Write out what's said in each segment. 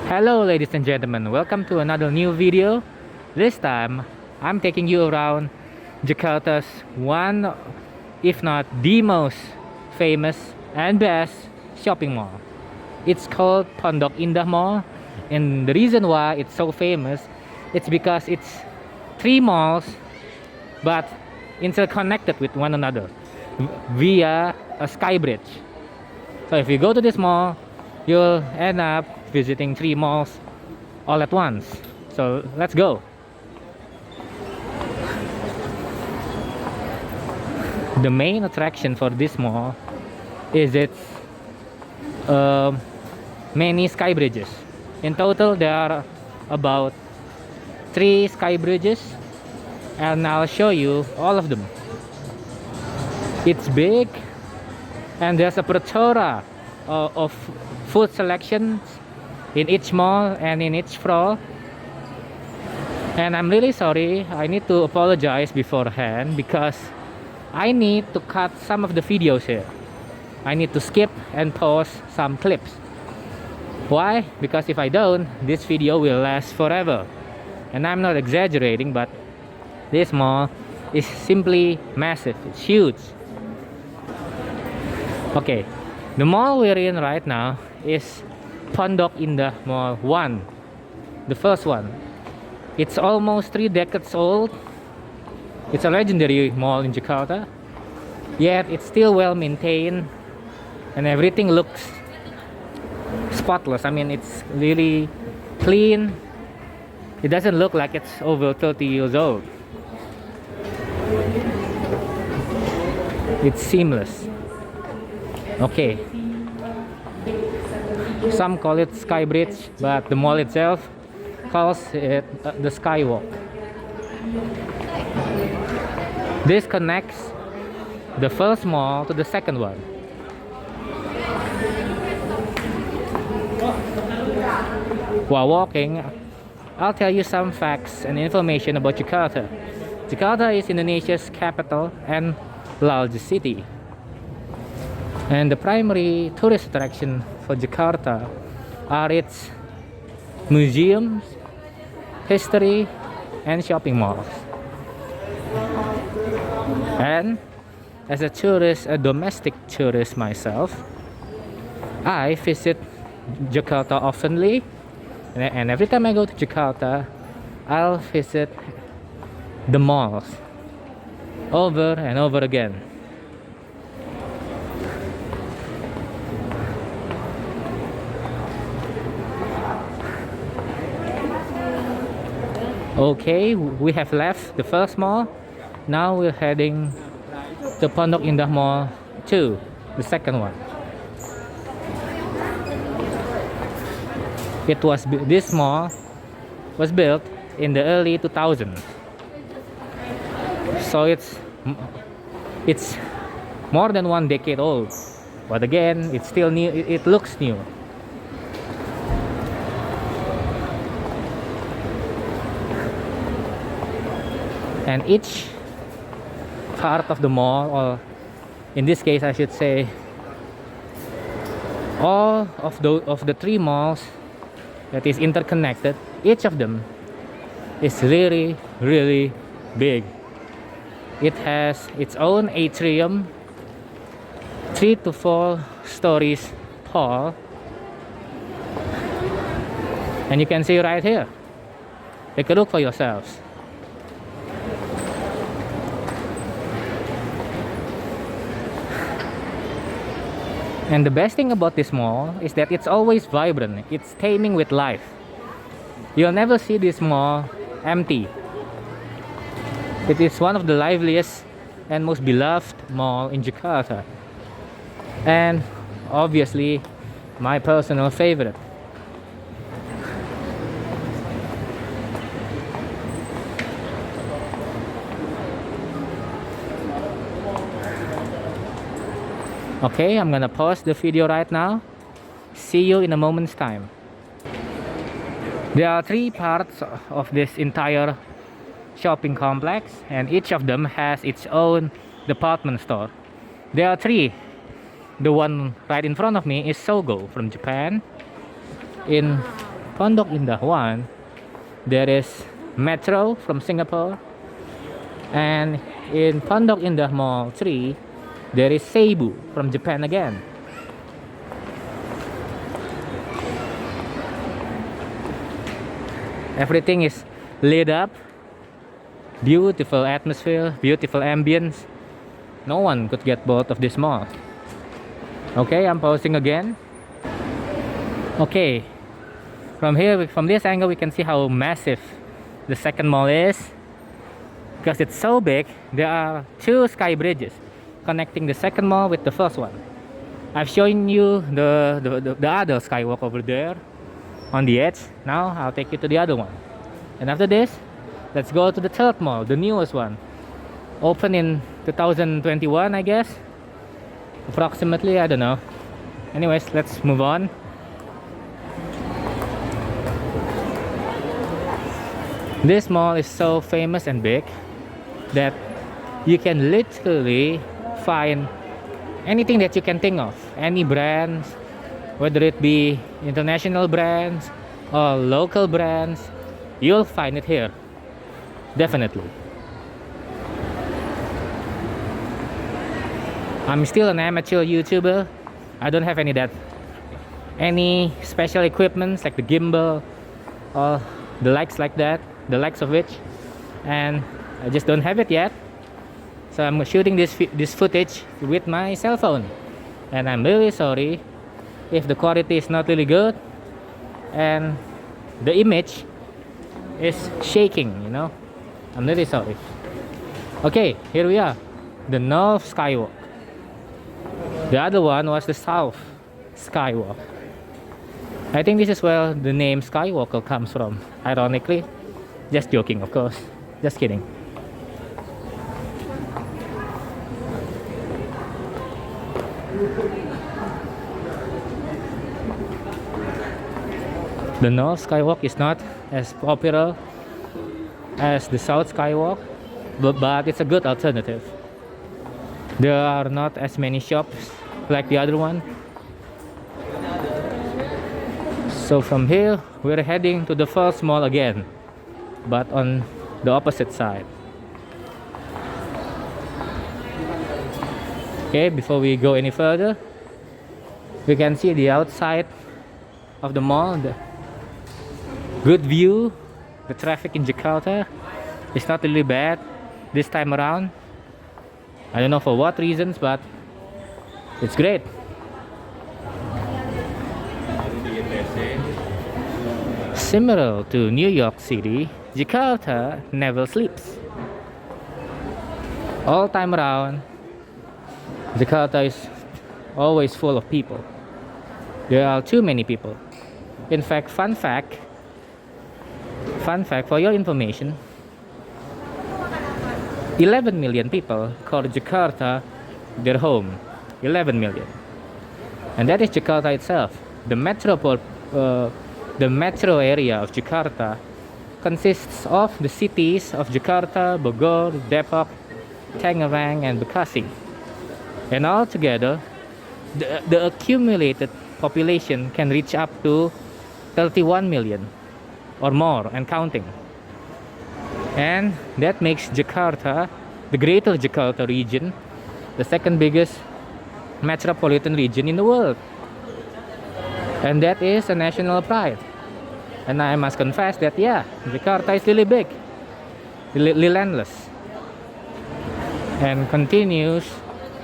Hello ladies and gentlemen, welcome to another new video. This time I'm taking you around Jakarta's one, if not the most famous and best shopping mall. It's called Pondok Indah Mall, and the reason why it's so famous, it's because it's three malls but interconnected with one another via a sky bridge. So if you go to this mall, you'll end up visiting three malls all at once. So let's go. The main attraction for this mall is its many sky bridges. In total, there are about 3 sky bridges, and I'll show you all of them. It's big, and there's a plethora of food selections in each mall and in each floor. And I'm really sorry, I need to apologize beforehand because I need to cut some of the videos here. I need to skip and pause some clips. Why? Because if I don't, this video will last forever. And I'm not exaggerating, but this mall is simply massive. It's huge. Okay, the mall we're in right now is Pondok Indah Mall 1, the first one. It's almost 3 decades old. It's a legendary mall in Jakarta, yet it's still well maintained and everything looks spotless. I mean, it's really clean. It doesn't look like it's over 30 years old. It's seamless. Okay, some call it sky bridge, but the mall itself calls it the skywalk. This connects the first mall to the second one. While walking, I'll tell you some facts and information about Jakarta. Jakarta is Indonesia's capital and largest city. And the primary tourist attraction for Jakarta are its museums, history, and shopping malls. And as a tourist, a domestic tourist myself, I visit Jakarta oftenly, and every time I go to Jakarta, I'll visit the malls over and over again. Okay, we have left the first mall. Now we're heading to Pondok Indah Mall 2, the second one. This mall was built in the early 2000s. So it's more than 1 decade old. But again, it's still new. It looks new. And each part of the mall, or in this case I should say all of the 3 malls that is interconnected, each of them is really big. It has its own atrium, 3 to 4 stories tall, and you can see right here. Take a look for yourselves. And the best thing about this mall is that it's always vibrant. It's teeming with life. You'll never see this mall empty. It is one of the liveliest and most beloved mall in Jakarta. And obviously, my personal favorite. Okay, I'm gonna pause the video right now. See you in a moment's time. There are 3 parts of this entire shopping complex, and each of them has its own department store. There are 3. The one right in front of me is Sogo from Japan. In Pondok Indah 1, there is Metro from Singapore, and in Pondok Indah Mall 3, there is Seibu from Japan again. Everything is lit up, beautiful atmosphere, beautiful ambience. No one could get bored of this mall. Okay, I'm pausing again. Okay, from here, from this angle, we can see how massive the second mall is. Because it's so big, there are two sky bridges connecting the second mall with the first one. I've shown you the other skywalk over there on the edge. Now I'll take you to the other one. And after this, let's go to the third mall, the newest one. Opened in 2021, I guess. Approximately, I don't know. Anyways, let's move on. This mall is so famous and big that you can literally find anything that you can think of. Any brands, whether it be international brands or local brands, you'll find it here. Definitely. I'm still an amateur YouTuber. I don't have any special equipments like the gimbal or the likes like that, the likes of which, and I just don't have it yet. So I'm shooting this footage with my cell phone, and I'm really sorry if the quality is not really good and the image is shaking, you know. I'm really sorry. Okay, here we are, the North Skywalk. The other one was the South Skywalk. I think this is where the name Skywalker comes from, ironically. Just joking, of course. Just kidding. The North Skywalk is not as popular as the South Skywalk, but it's a good alternative. There are not as many shops like the other one. So from here, we're heading to the first mall again, but on the opposite side. Okay, before we go any further, we can see the outside of the mall. The good view. The traffic in Jakarta is not really bad this time around. I don't know for what reasons, but it's great. Similar to New York City, Jakarta never sleeps. All time around, Jakarta is always full of people. There are too many people. In fact, fun fact for your information, 11 million people call Jakarta their home. 11 million. And that is Jakarta itself. The metro area of Jakarta consists of the cities of Jakarta, Bogor, Depok, Tangerang, and Bekasi. And altogether, the accumulated population can reach up to 31 million or more and counting. And that makes Jakarta, the greater Jakarta region, the second biggest metropolitan region in the world. And that is a national pride. And I must confess that, yeah, Jakarta is really big, relentless, and continues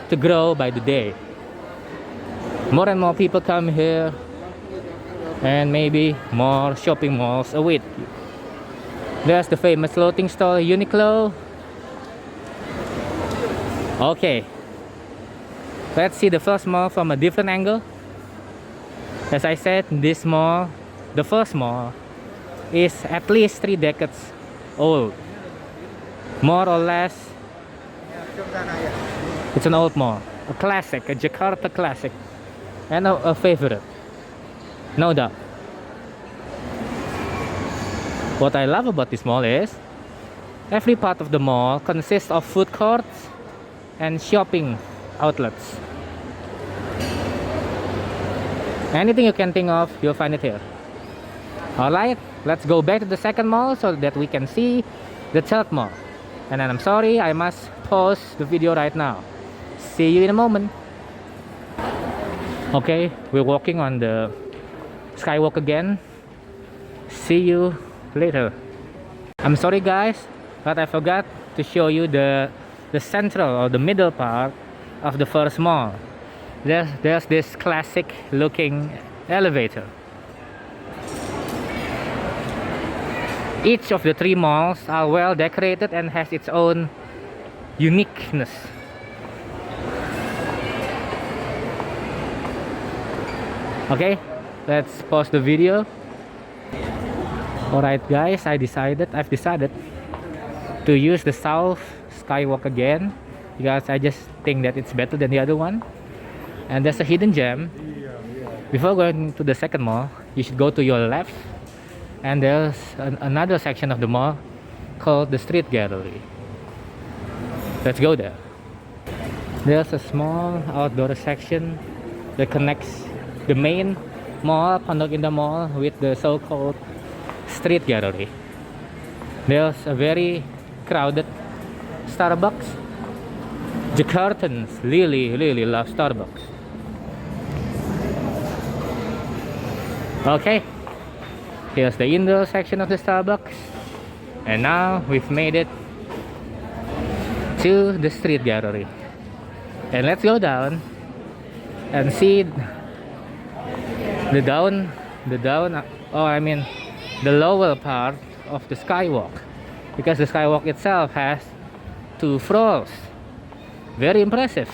to grow by the day. More and more people come here, and maybe more shopping malls await you. There's the famous clothing store Uniqlo. Okay, let's see the first mall from a different angle. As I said, this mall, the first mall, is at least 3 decades old. More or less, it's an old mall, a classic, a Jakarta classic, and a favorite, no doubt. What I love about this mall is every part of the mall consists of food courts and shopping outlets. Anything you can think of, you'll find it here. Alright, let's go back to the second mall so that we can see the third mall. And then I'm sorry, I must pause the video right now. See you in a moment. Okay, we're walking on the skywalk again. See you later. I'm sorry guys, but I forgot to show you the central or the middle part of the first mall. There's this classic looking elevator. Each of the three malls are well decorated and has its own uniqueness. Okay, let's pause the video. Alright guys, I've decided to use the south skywalk again because I just think that it's better than the other one. And there's a hidden gem. Before going to the second mall, you should go to your left, and there's another section of the mall called the street gallery. Let's go there. There's a small outdoor section that connects the main mall, Pondok Indah Mall, with the so-called street gallery. There's a very crowded Starbucks. Jakartans really love Starbucks. Okay, here's the indoor section of the Starbucks, and now we've made it to the street gallery. And let's go down and see the lower part of the skywalk, because the skywalk itself has 2 floors. Very impressive.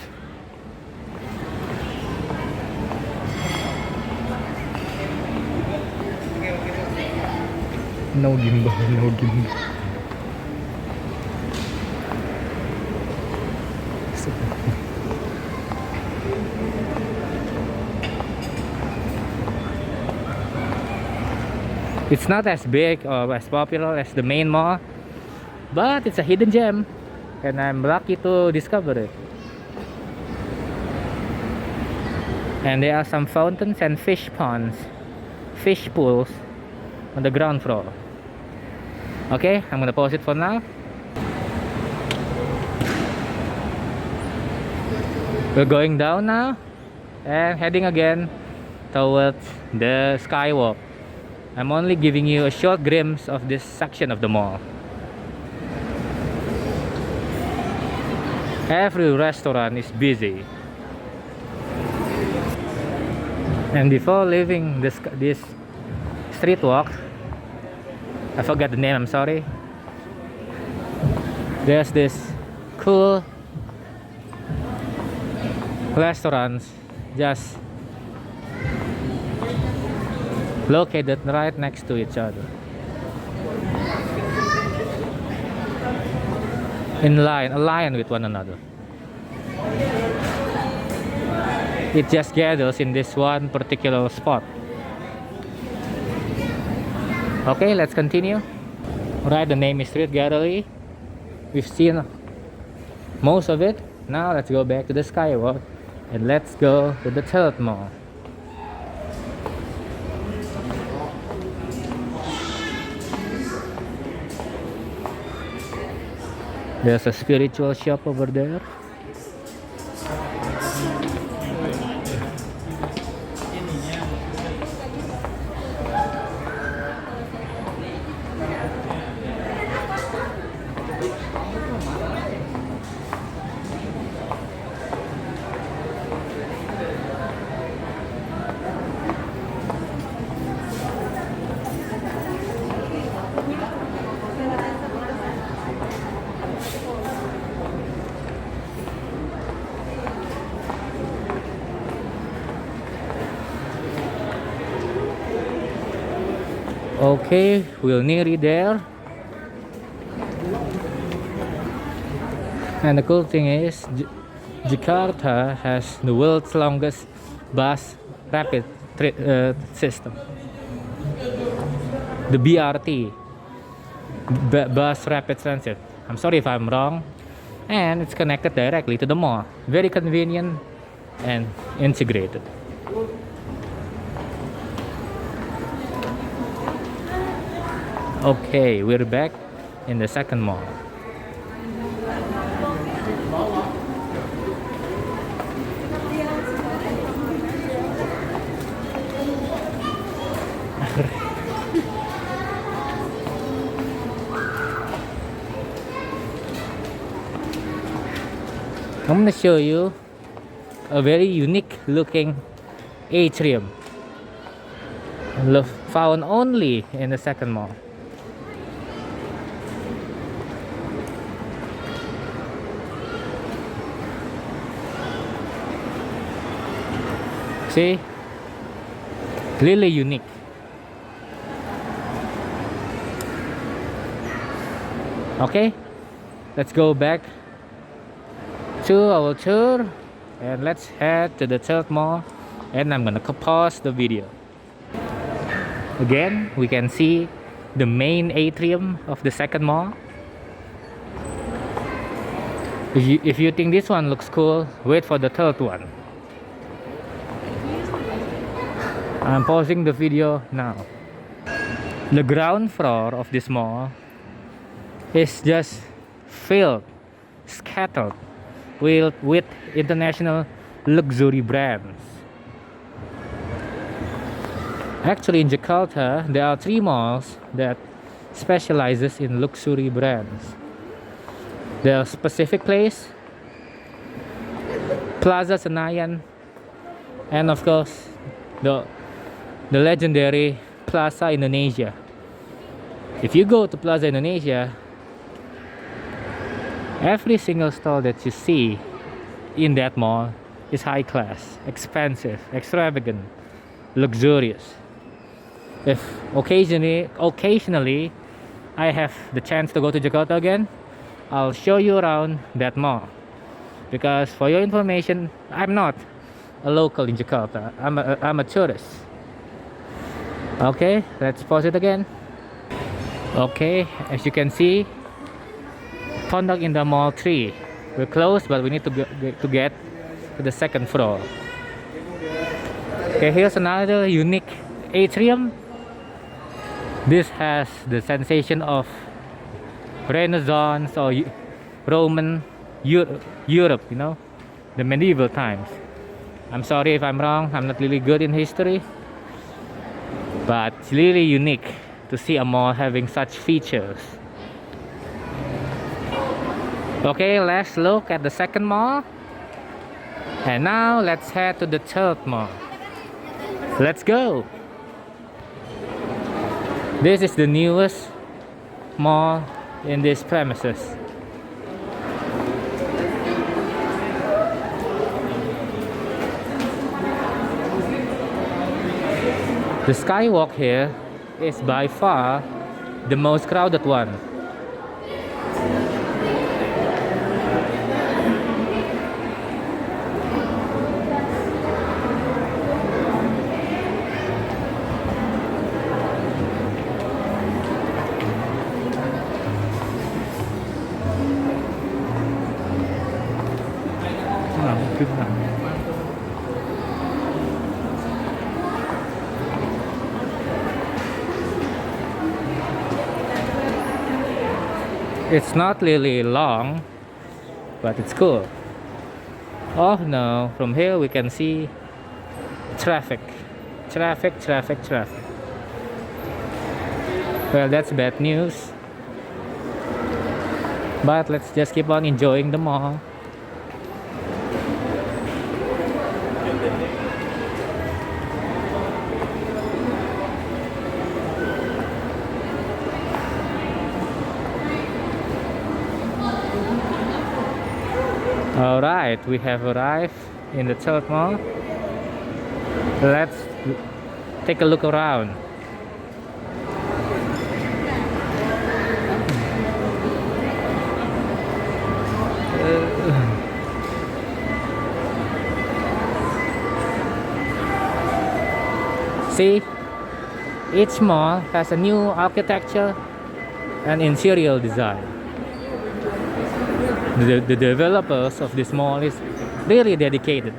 No gimbal. It's not as big or as popular as the main mall, but it's a hidden gem, and I'm lucky to discover it. And there are some fountains and fish ponds, fish pools on the ground floor. Okay, I'm gonna pause it for now. We're going down now and heading again towards the skywalk. I'm only giving you a short glimpse of this section of the mall. Every restaurant is busy. And before leaving this street walk, I forgot the name, I'm sorry. There's this cool restaurants just located right next to each other, in line, aligned with one another. It just gathers in this one particular spot. Okay, let's continue. Right, the name is Street Gallery. We've seen most of it. Now let's go back to the skywalk and let's go to the third mall. There's a spiritual shop over there. Okay, we're nearly there. And the cool thing is, Jakarta has the world's longest bus rapid system. The BRT, bus rapid transit. I'm sorry if I'm wrong. And it's connected directly to the mall. Very convenient and integrated. Okay, we're back in the second mall. I'm gonna show you a very unique looking atrium found only in the second mall. See, really unique. Okay, let's go back to our tour and let's head to the third mall, and I'm gonna pause the video. Again, we can see the main atrium of the second mall. If you think this one looks cool, wait for the third one. I'm pausing the video now. The ground floor of this mall is just filled, scattered with international luxury brands. Actually, in Jakarta, there are 3 malls that specializes in luxury brands. The Pacific Place, Plaza Senayan, and of course, the legendary Plaza Indonesia. If you go to Plaza Indonesia, every single store that you see in that mall is high class, expensive, extravagant, luxurious. If occasionally I have the chance to go to Jakarta again, I'll show you around that mall. Because for your information, I'm not a local in Jakarta. I'm a tourist. Okay, let's pause it again. Okay, as you can see, Pondok Indah Mall 3. We're close, but we need to get to the second floor. Okay, here's another unique atrium. This has the sensation of Renaissance or Roman Europe, you know, the medieval times. I'm sorry if I'm wrong, I'm not really good in history, but it's really unique to see a mall having such features. Okay, let's look at the second mall, and now let's head to the third mall. Let's go. This is the newest mall in this premises. The skywalk here is by far the most crowded one. It's not really long, but it's cool. Oh no, from here we can see traffic. Traffic. Well, that's bad news. But let's just keep on enjoying the mall. Alright, we have arrived in the third mall. Let's take a look around. See, each mall has a new architecture and interior design. The developers of this mall is really dedicated.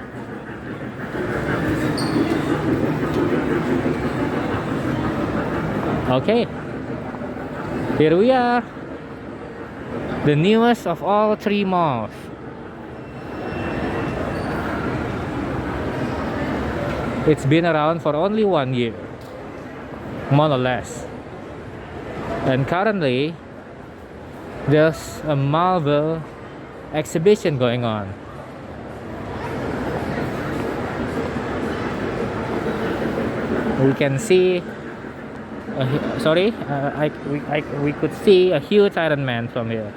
Okay, Here we are, the newest of all three malls. It's been around for only 1 year, more or less. And currently, there's a Marvel exhibition going on. We can see, we could see a huge Iron Man from here.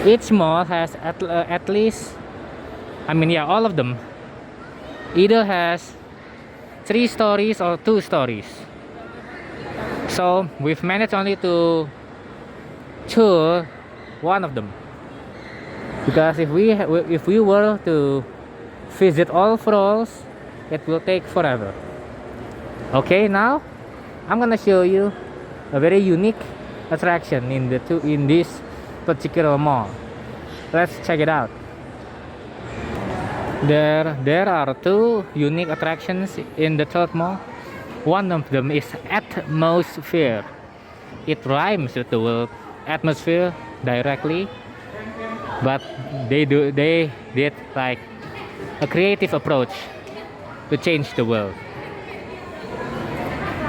Each mall has at least, all of them either has 3 stories or 2 stories. So we've managed only to tour one of them, because if we were to visit all floors, it will take forever. Okay, now I'm gonna show you a very unique attraction in this particular mall. Let's check it out. There are 2 unique attractions in the third mall. One of them is atmosphere. It rhymes with the word atmosphere directly, but they did like a creative approach to change the world.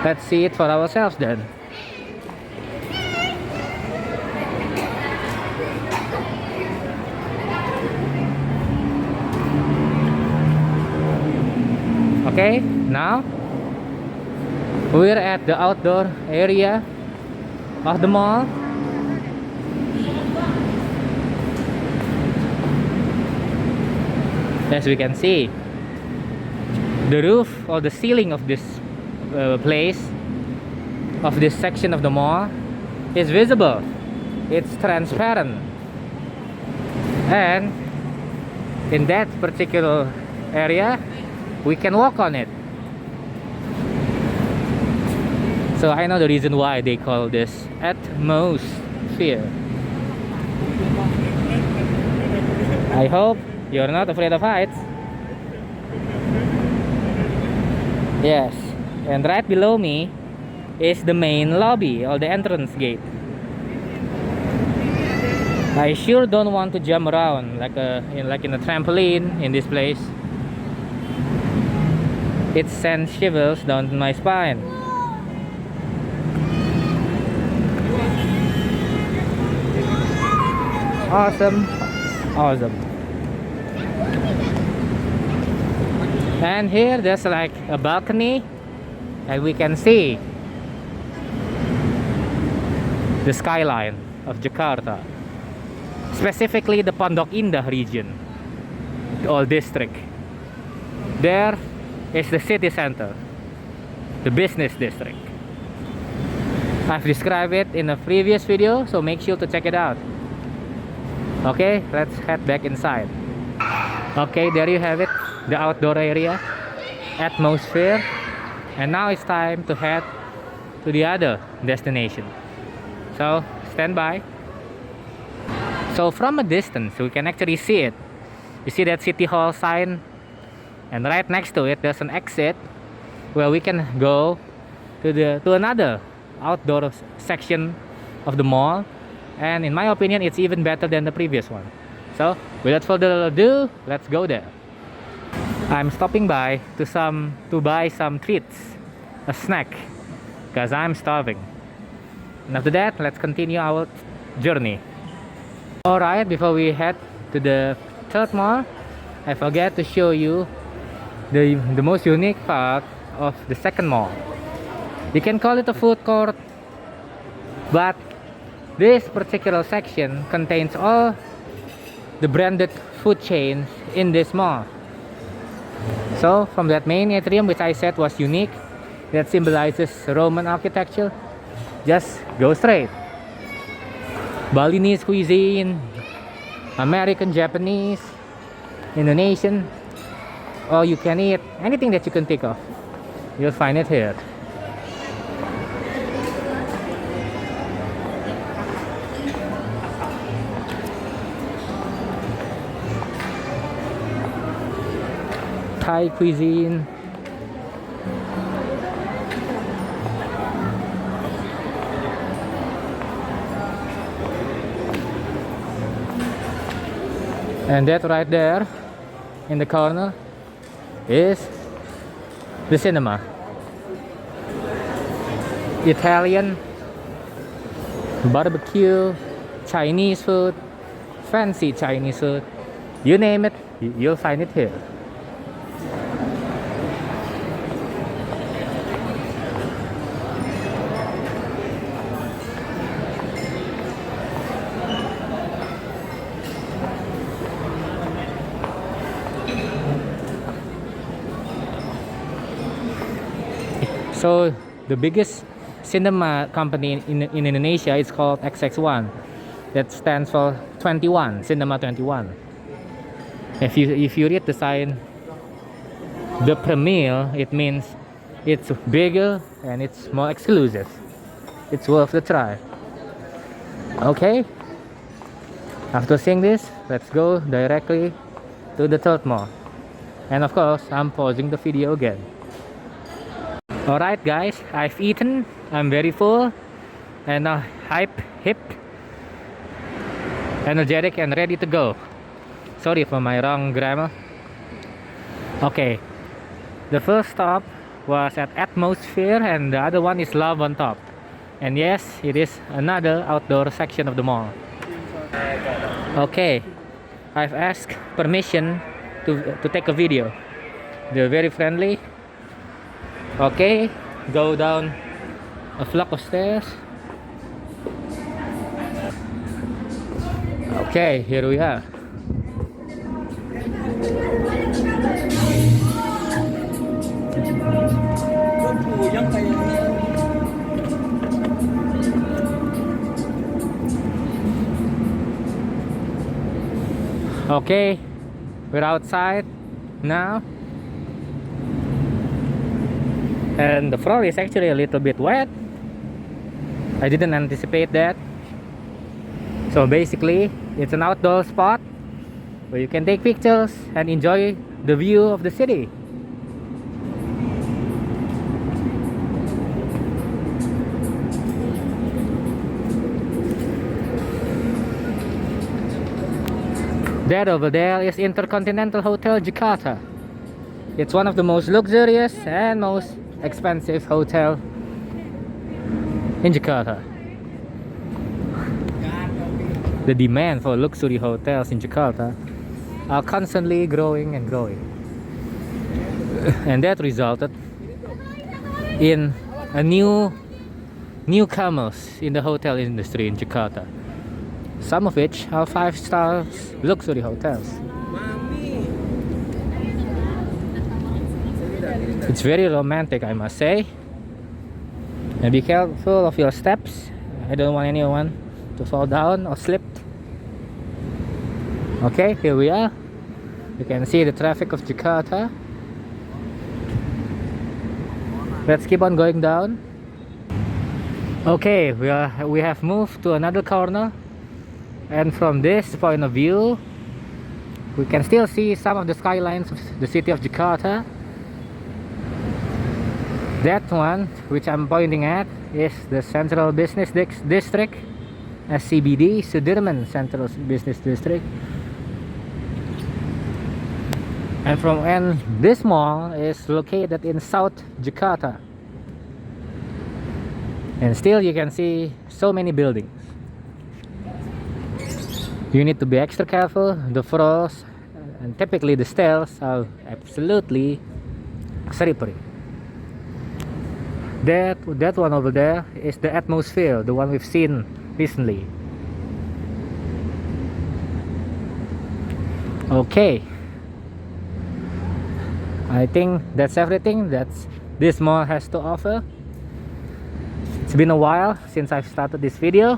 Let's see it for ourselves then. Okay, now we're at the outdoor area of the mall. As we can see, the roof or the ceiling of this place, of this section of the mall, is visible. It's transparent, and in that particular area we can walk on it. So I know the reason why they call this atmosphere. I hope you're not afraid of heights. Yes, and right below me is the main lobby or the entrance gate. I sure don't want to jump around like in a trampoline in this place. It sends shivers down my spine. Awesome. And here there's like a balcony, and we can see the skyline of Jakarta, specifically the Pondok Indah region or district. There is the city center, the business district. I've described it in a previous video, so make sure to check it out. Okay, let's head back inside. Okay, there you have it, the outdoor area, atmosphere. And now it's time to head to the other destination. So stand by. So from a distance we can actually see it. You see that City Hall sign, and right next to it there's an exit where we can go to another outdoor section of the mall. And in my opinion, it's even better than the previous one. So without further ado, let's go there. I'm stopping by to buy some treats, a snack, because I'm starving. And after that, let's continue our journey. Alright, before we head to the third mall, I forgot to show you the most unique part of the second mall. You can call it a food court, but this particular section contains all the branded food chains in this mall. So from that main atrium, which I said was unique, that symbolizes Roman architecture, just go straight. Balinese cuisine, American, Japanese, Indonesian, or you can eat anything that you can think of. You'll find it here. Thai cuisine, And that right there in the corner is the cinema. Italian, barbecue, Chinese food, fancy Chinese food, you name it, you'll find it here. So the biggest cinema company in Indonesia is called XX1. That stands for 21, Cinema 21. If you read the sign, the premiere, it means it's bigger and it's more exclusive. It's worth the try. Okay. After seeing this, let's go directly to the third mall. And of course, I'm pausing the video again. Alright guys, I've eaten, I'm very full and hip, energetic and ready to go. Sorry for my wrong grammar. Okay, the first stop was at Atmosphere and the other one is Love on Top. And yes, it is another outdoor section of the mall. Okay, I've asked permission to take a video. They're very friendly. Okay, go down a flight of stairs. Okay, here we are. Okay, we're outside now. And the floor is actually a little bit wet. I didn't anticipate that. So basically, it's an outdoor spot where you can take pictures and enjoy the view of the city. That over there is Intercontinental Hotel Jakarta. It's one of the most luxurious and most expensive hotel in Jakarta. The demand for luxury hotels in Jakarta are constantly growing and growing, and that resulted in a newcomers in the hotel industry in Jakarta, some of which are 5-star luxury hotels. It's very romantic, I must say. And be careful of your steps. I don't want anyone to fall down or slip. Okay, here we are. You can see the traffic of Jakarta. Let's keep on going down. Okay, we have moved to another corner, and from this point of view, we can still see some of the skylines of the city of Jakarta. That one, which I'm pointing at, is the Central Business District, SCBD, Sudirman Central Business District. And this mall is located in South Jakarta. And still you can see so many buildings. You need to be extra careful. The floors and typically the stairs are absolutely slippery. That one over there is the Atmosphere, the one we've seen recently. Okay, I think that's everything that this mall has to offer. It's been a while since I've started this video,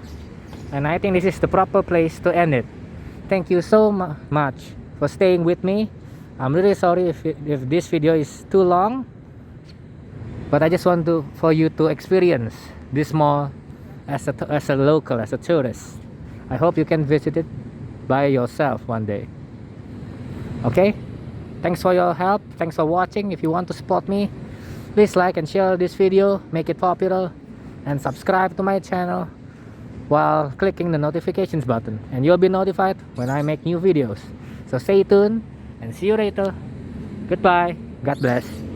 and I think this is the proper place to end it. Thank you so much for staying with me. I'm really sorry if this video is too long, but I just want for you to experience this mall as a local, as a tourist. I hope you can visit it by yourself one day. Okay, thanks for your help. Thanks for watching. If you want to support me, please like and share this video, make it popular, and subscribe to my channel while clicking the notifications button, and you'll be notified when I make new videos. So stay tuned and see you later. Goodbye. God bless.